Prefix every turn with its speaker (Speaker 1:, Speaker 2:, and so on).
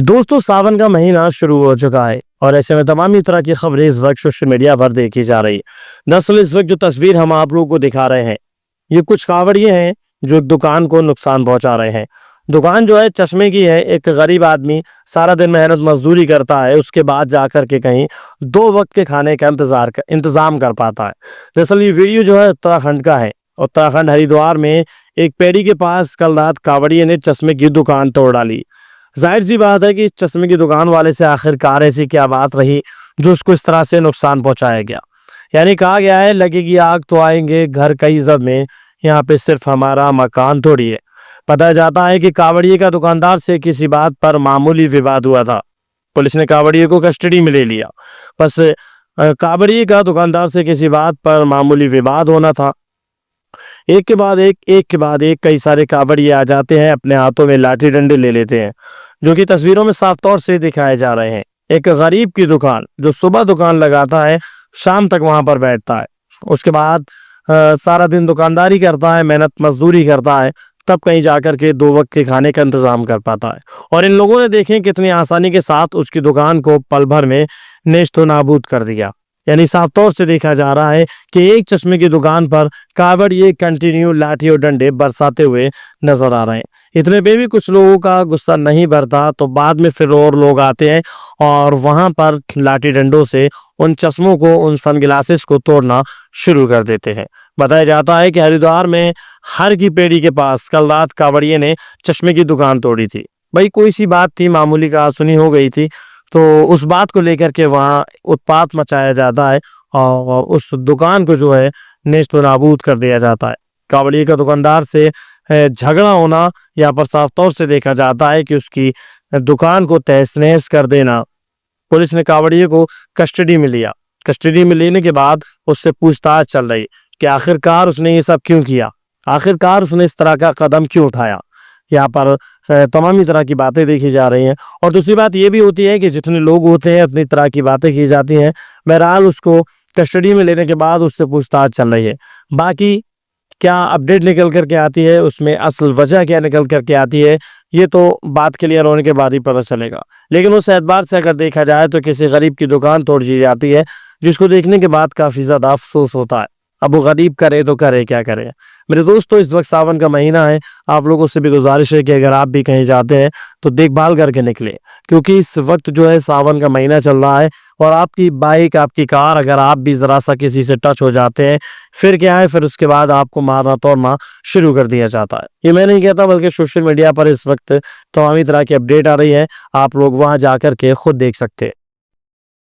Speaker 1: दोस्तों, सावन का महीना शुरू हो चुका है और ऐसे में तमाम ही तरह की खबरें इस वक्त सोशल मीडिया पर देखी जा रही है। दरअसल इस वक्त जो तस्वीर हम आप लोगों को दिखा रहे हैं, ये कुछ कांवड़िए हैं जो एक दुकान को नुकसान पहुंचा रहे हैं। दुकान जो है चश्मे की है। एक गरीब आदमी सारा दिन मेहनत मजदूरी करता है, उसके बाद जाकर के कहीं 2 वक्त के खाने का इंतजाम कर पाता है। दरअसल ये वीडियो जो है उत्तराखंड का है। उत्तराखंड हरिद्वार में एक पेड़ी के पास कल रात कांवड़िए ने चश्मे की दुकान तोड़ डाली। जाहिर सी बात है कि चश्मे की दुकान वाले से आखिरकार ऐसी क्या बात रही जो उसको इस तरह से नुकसान पहुंचाया गया। यानी कहा गया है, लगेगी आग तो आएंगे घर कई जब में, यहाँ पे सिर्फ हमारा मकान थोड़ी है। पता जाता है कि कावड़िए का दुकानदार से किसी बात पर मामूली विवाद हुआ था। पुलिस ने कावड़िए को कस्टडी में ले लिया। बस कावड़िए का दुकानदार से किसी बात पर मामूली विवाद होना था। एक के बाद एक कई सारे कावड़िए आ जाते हैं, अपने हाथों में लाठी डंडे ले लेते हैं, जो कि तस्वीरों में साफ तौर से दिखाए जा रहे हैं। एक गरीब की दुकान जो सुबह दुकान लगाता है, शाम तक वहां पर बैठता है, उसके बाद सारा दिन दुकानदारी करता है, मेहनत मजदूरी करता है, तब कहीं जाकर के 2 वक्त के खाने का इंतजाम कर पाता है। और इन लोगों ने देखें कितनी आसानी के साथ उसकी दुकान को पल भर में नेस्तो नाबूद कर दिया। यानी साफ तौर से देखा जा रहा है कि एक चश्मे की दुकान पर कावड़िए कंटिन्यू लाठी और डंडे बरसाते हुए नजर आ रहे हैं। इतने पे भी कुछ लोगों का गुस्सा नहीं भरता, तो बाद में फिर और लोग आते हैं और वहां पर लाठी डंडों से उन चश्मों को, उन सनग्लासेस को तोड़ना शुरू कर देते हैं। बताया जाता है कि हरिद्वार में हर की पेड़ी के पास कल रात कावड़िए ने चश्मे की दुकान तोड़ी थी। भाई कोई सी बात थी, मामूली कहासुनी हो गई थी, तो उस बात को लेकर के वहाँ उत्पात मचाया जाता है और उस दुकान को जो है नेस्त नाबूद कर दिया जाता है। कावड़िए का दुकानदार से झगड़ा होना यहाँ पर साफ तौर से देखा जाता है कि उसकी दुकान को तहस नहस कर देना। पुलिस ने कावड़िए को कस्टडी में लिया। कस्टडी में लेने के बाद उससे पूछताछ चल रही कि आखिरकार उसने ये सब क्यों किया, आखिरकार उसने इस तरह का कदम क्यों उठाया। यहाँ पर तमाम ही तरह की बातें देखी जा रही हैं। और दूसरी बात ये भी होती है कि जितने लोग होते हैं अपनी तरह की बातें की जाती हैं। बहरहाल उसको कस्टडी में लेने के बाद उससे पूछताछ चल रही है। बाकी क्या अपडेट निकल करके आती है, उसमें असल वजह क्या निकल करके आती है, ये तो बात क्लियर होने के बाद ही पता चलेगा। लेकिन उस एतबार से अगर देखा जाए तो किसी गरीब की दुकान तोड़ दी जाती है, जिसको देखने के बाद काफ़ी ज़्यादा अफसोस होता है। अब वो गरीब करे तो करे क्या करे। मेरे दोस्तों, इस वक्त सावन का महीना है, आप लोगों से भी गुजारिश है कि अगर आप भी कहीं जाते हैं तो देखभाल करके निकले, क्योंकि इस वक्त जो है सावन का महीना चल रहा है और आपकी बाइक, आपकी कार, अगर आप भी ज़रा सा किसी से टच हो जाते हैं, फिर क्या है, फिर उसके बाद आपको मारना तोड़ना शुरू कर दिया जाता है। ये मैं नहीं कहता, बल्कि सोशल मीडिया पर इस वक्त तमाम तरह की अपडेट आ रही है, आप लोग वहाँ जाकर के खुद देख सकते हैं।